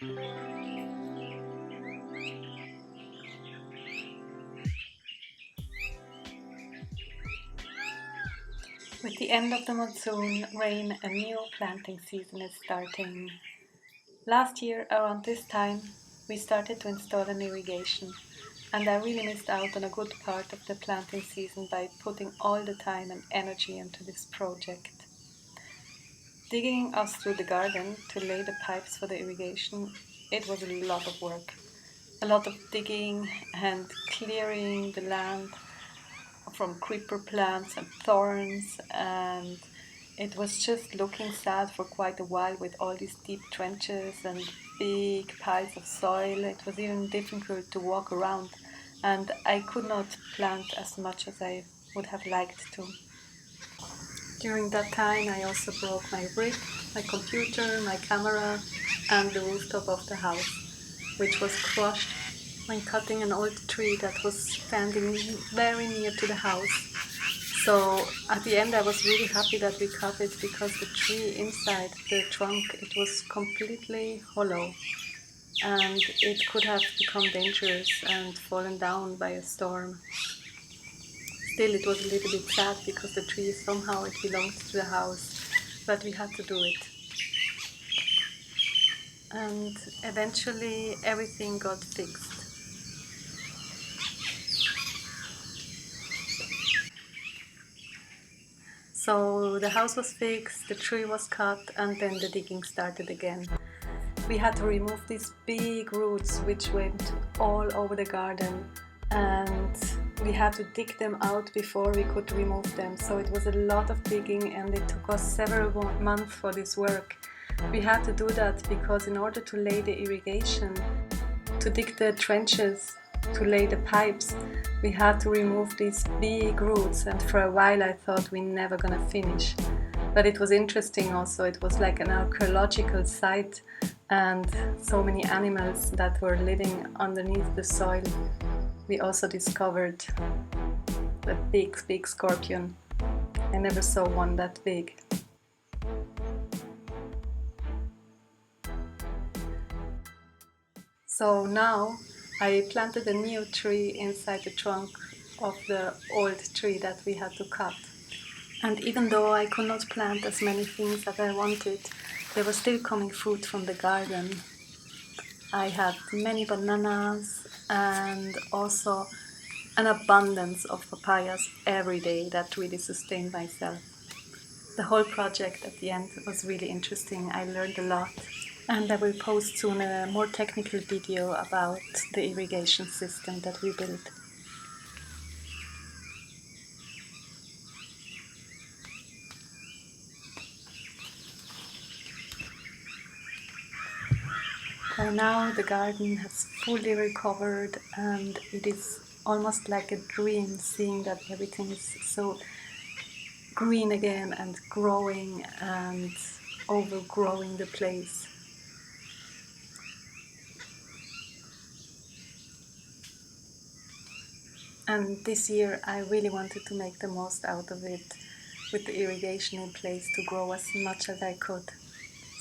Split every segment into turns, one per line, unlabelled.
With the end of the monsoon rain, a new planting season is starting. Last year, around this time, we started to install an irrigation, and I really missed out on a good part of the planting season by putting all the time and energy into this project. Digging us through the garden to lay the pipes for the irrigation, it was a lot of work. A lot of digging and clearing the land from creeper plants and thorns, and it was just looking sad for quite a while with all these deep trenches and big piles of soil. It was even difficult to walk around, and I could not plant as much as I would have liked to. During that time I also broke my rig, my computer, my camera and the rooftop of the house, which was crushed when cutting an old tree that was standing very near to the house. So at the end I was really happy that we cut it, because the tree inside the trunk, it was completely hollow and it could have become dangerous and fallen down by a storm. Still, it was a little bit sad because the tree somehow it belonged to the house, but we had to do it. And eventually everything got fixed. So the house was fixed, the tree was cut, and then the digging started again. We had to remove these big roots which went all over the garden, and we had to dig them out before we could remove them. So it was a lot of digging and it took us several months for this work. We had to do that because in order to lay the irrigation, to dig the trenches, to lay the pipes, we had to remove these big roots, and for a while I thought we're never gonna finish. But it was interesting also, it was like an archaeological site, and so many animals that were living underneath the soil. We also discovered a big scorpion. I never saw one that big. So now I planted a new tree inside the trunk of the old tree that we had to cut. And even though I could not plant as many things as I wanted, there was still coming fruit from the garden. I had many bananas and also an abundance of papayas every day that really sustained myself. The whole project at the end was really interesting. I learned a lot, and I will post soon a more technical video about the irrigation system that we built. By now the garden has fully recovered, and it is almost like a dream seeing that everything is so green again and growing and overgrowing the place. And this year I really wanted to make the most out of it, with the irrigation in place, to grow as much as I could.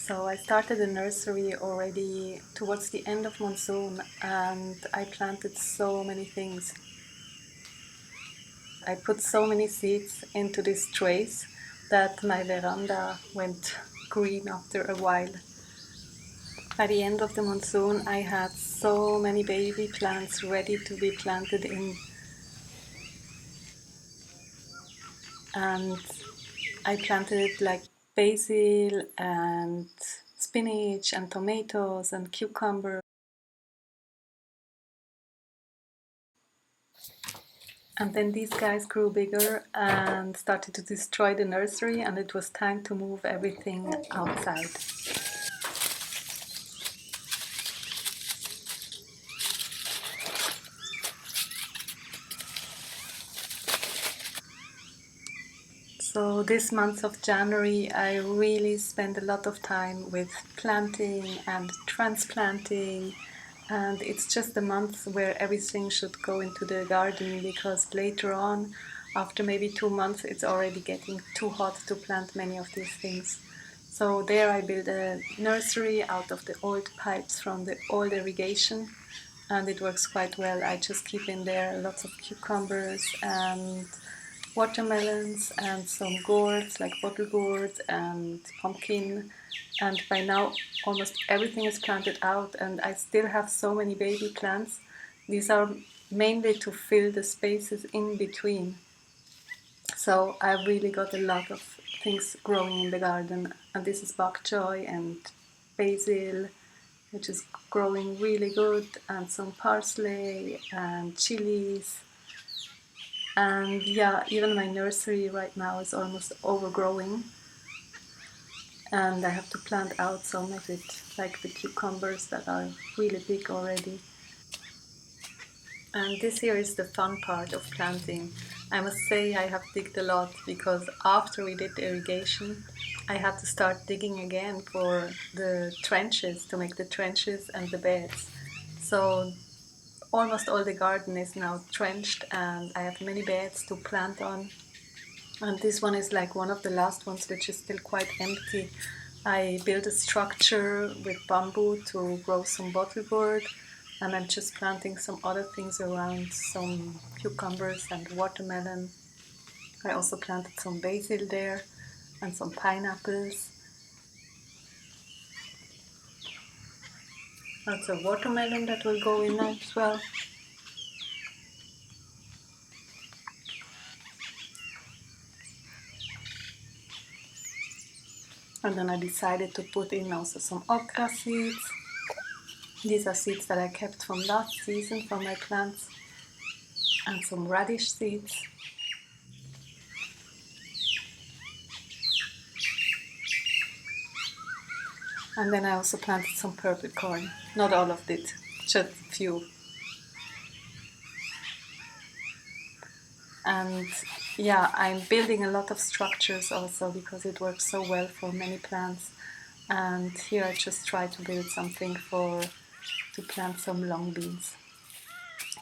So I started a nursery already towards the end of monsoon, and I planted so many things. I put so many seeds into these trays that my veranda went green after a while. By the end of the monsoon I had so many baby plants ready to be planted in, and I planted like basil and spinach and tomatoes and cucumber. And then these guys grew bigger and started to destroy the nursery, and it was time to move everything outside. So this month of January I really spent a lot of time with planting and transplanting, and it's just a month where everything should go into the garden, because later on, after maybe 2 months, it's already getting too hot to plant many of these things. So there I built a nursery out of the old pipes from the old irrigation, and it works quite well. I just keep in there lots of cucumbers and watermelons and some gourds like bottle gourd and pumpkin, and by now almost everything is planted out, and I still have so many baby plants. These are mainly to fill the spaces in between. So I've really got a lot of things growing in the garden, and this is bok choy and basil, which is growing really good, and some parsley and chilies. And yeah, even my nursery right now is almost overgrowing, and I have to plant out some of it, like the cucumbers that are really big already. And this here is the fun part of planting. I must say I have digged a lot, because after we did the irrigation, I had to start digging again for the trenches, to make the trenches and the beds. So almost all the garden is now trenched, and I have many beds to plant on. And this one is like one of the last ones, which is still quite empty. I built a structure with bamboo to grow some bottle gourd, and I'm just planting some other things around, some cucumbers and watermelon. I also planted some basil there and some pineapples. That's a watermelon that will go in as well. And then I decided to put in also some okra seeds. These are seeds that I kept from last season from my plants, and some radish seeds. And then I also planted some purple corn. Not all of it, just a few. And yeah, I'm building a lot of structures also, because it works so well for many plants. And here I just try to build something to plant some long beans.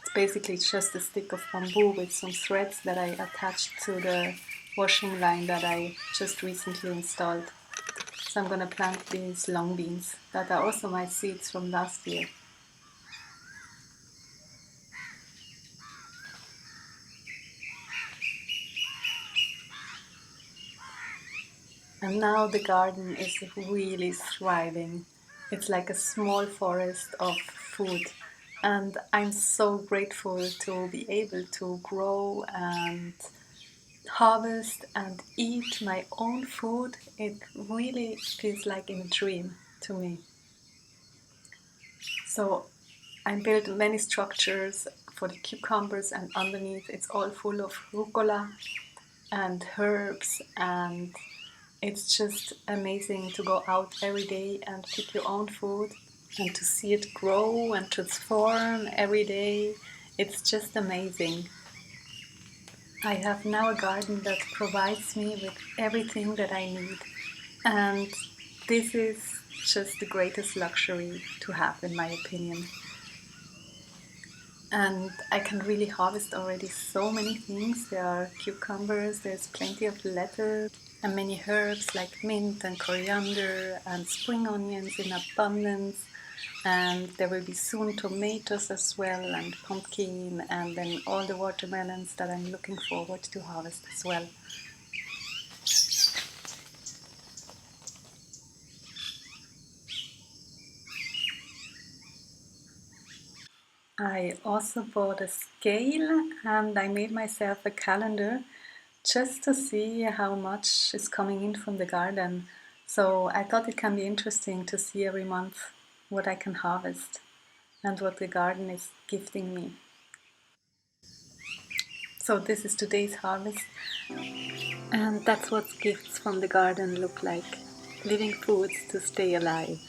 It's basically just a stick of bamboo with some threads that I attached to the washing line that I just recently installed. So I'm gonna plant these long beans that are also my seeds from last year. And now the garden is really thriving. It's like a small forest of food. And I'm so grateful to be able to grow and harvest and eat my own food. It really feels like in a dream to me. So I built many structures for the cucumbers, and underneath it's all full of rucola and herbs, and it's just amazing to go out every day and pick your own food and to see it grow and transform every day. It's just amazing. I have now a garden that provides me with everything that I need, and this is just the greatest luxury to have, in my opinion. And I can really harvest already so many things. There are cucumbers, there's plenty of lettuce, and many herbs like mint and coriander and spring onions in abundance. And there will be soon tomatoes as well, and pumpkin, and then all the watermelons that I'm looking forward to harvest as well. I also bought a scale, and I made myself a calendar just to see how much is coming in from the garden. So I thought it can be interesting to see every month what I can harvest and what the garden is gifting me. So this is today's harvest, and that's what gifts from the garden look like. Living foods to stay alive.